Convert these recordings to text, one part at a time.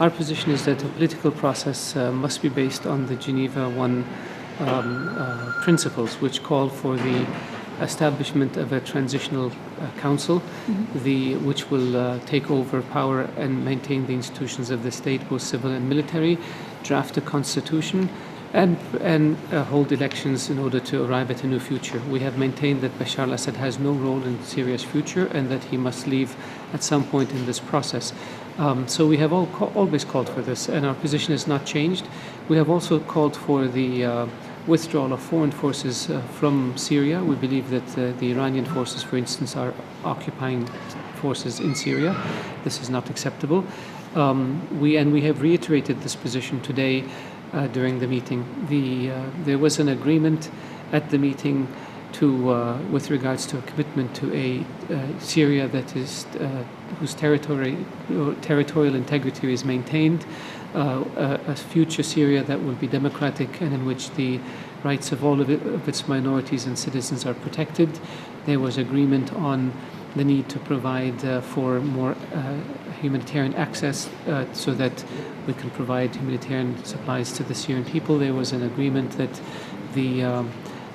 Our position is that a political process must be based on the Geneva I principles, which call for the establishment of a transitional council, which will take over power and maintain the institutions of the state, both civil and military, draft a constitution, and hold elections in order to arrive at a new future. We have maintained that Bashar al-Assad has no role in Syria's future and that he must leave at some point in this process. So we have always called for this, and our position has not changed. We have also called for the withdrawal of foreign forces from Syria. We believe that the Iranian forces, for instance, are occupying forces in Syria. This is not acceptable. We have reiterated this position today during the meeting. There was an agreement at the meeting with regards to a commitment to a Syria that is whose territorial integrity is maintained, a future Syria that will be democratic and in which the rights of all of its minorities and citizens are protected. There was agreement on the need to provide for more humanitarian access so that we can provide humanitarian supplies to the Syrian people. There was an agreement that the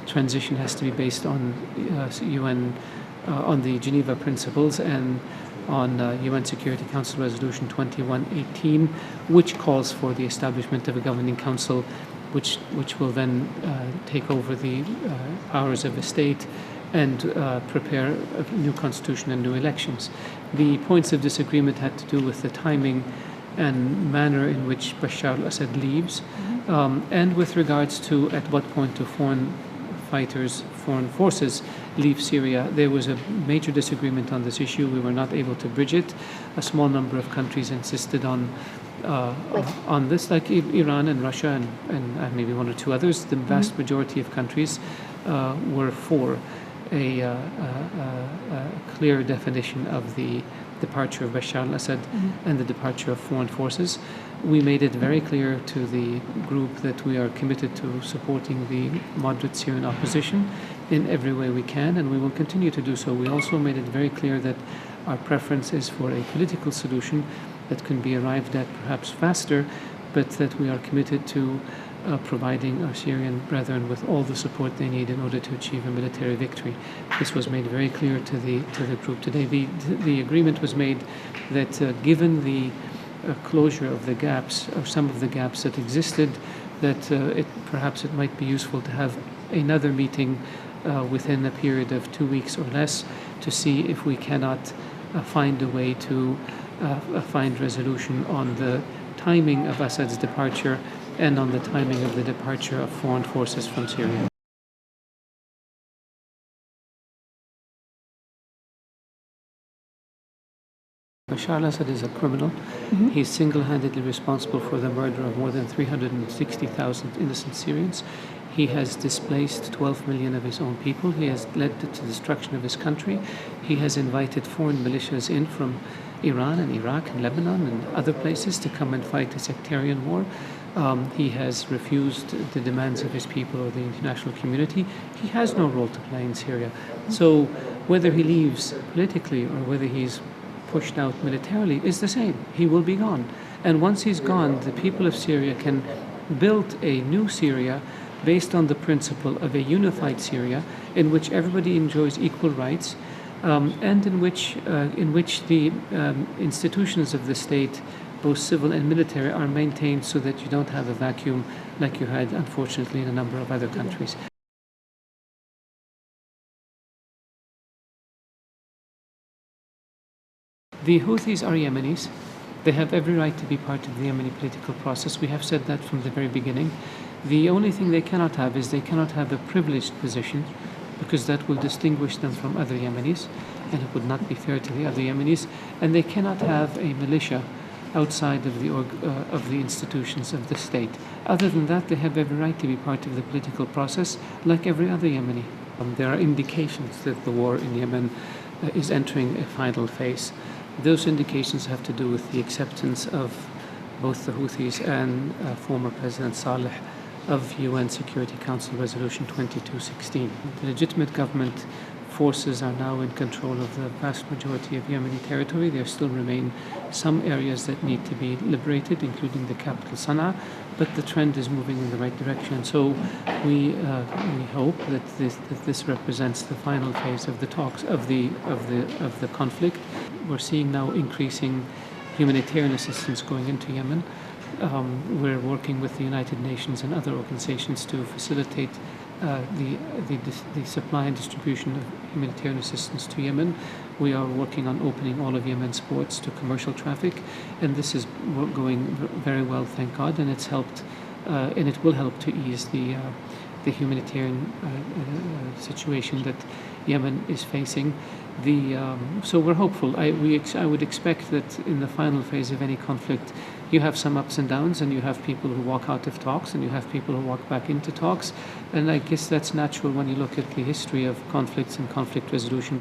transition has to be based on on the Geneva principles and on UN Security Council Resolution 2118, which calls for the establishment of a governing council which will then take over the powers of the state and prepare a new constitution and new elections. The points of disagreement had to do with the timing and manner in which Bashar al-Assad leaves, and with regards to at what point do foreign forces leave Syria. There was a major disagreement on this issue. We were not able to bridge it. A small number of countries insisted on this, like Iran and Russia and maybe one or two others. The vast majority of countries were for a clear definition of the departure of Bashar al-Assad and the departure of foreign forces. We made it very clear to the group that we are committed to supporting the moderate Syrian opposition in every way we can, and we will continue to do so. We also made it very clear that our preference is for a political solution that can be arrived at perhaps faster, but that we are committed to providing our Syrian brethren with all the support they need in order to achieve a military victory. This was made very clear to the group today. The agreement was made that given the closure of the gaps, or some of the gaps that existed, that perhaps it might be useful to have another meeting within a period of 2 weeks or less to see if we cannot find a way to find resolution on the timing of Assad's departure and on the timing of the departure of foreign forces from Syria. Bashar al-Assad is a criminal. He's single-handedly responsible for the murder of more than 360,000 innocent Syrians. He has displaced 12 million of his own people. He has led to the destruction of his country. He has invited foreign militias in from Iran and Iraq and Lebanon and other places to come and fight a sectarian war. He has refused the demands of his people or the international community. He has no role to play in Syria. So whether he leaves politically or whether he's pushed out militarily is the same. He will be gone. And once he's gone, the people of Syria can build a new Syria based on the principle of a unified Syria in which everybody enjoys equal rights, and in which the institutions of the state, both civil and military, are maintained so that you don't have a vacuum like you had, unfortunately, in a number of other countries. The Houthis are Yemenis. They have every right to be part of the Yemeni political process. We have said that from the very beginning. The only thing they cannot have is they cannot have a privileged position, because that will distinguish them from other Yemenis, and it would not be fair to the other Yemenis. And they cannot have a militia outside of the institutions of the state. Other than that, they have every right to be part of the political process, like every other Yemeni. There are indications that the war in Yemen is entering a final phase. Those indications have to do with the acceptance of both the Houthis and former President Saleh of UN Security Council Resolution 2216. The legitimate government forces are now in control of the vast majority of Yemeni territory. There still remain some areas that need to be liberated, including the capital Sana'a, but the trend is moving in the right direction. So we hope that this represents the final phase of the talks of the conflict. We're seeing now increasing humanitarian assistance going into Yemen. We're working with the United Nations and other organizations to facilitate the supply and distribution of humanitarian assistance to Yemen. We are working on opening all of Yemen's ports to commercial traffic, and this is going very well, thank God, and it's helped, and it will help to ease the humanitarian situation that Yemen is facing. So we're hopeful. I would expect that in the final phase of any conflict, you have some ups and downs, and you have people who walk out of talks, and you have people who walk back into talks. And I guess that's natural when you look at the history of conflicts and conflict resolution.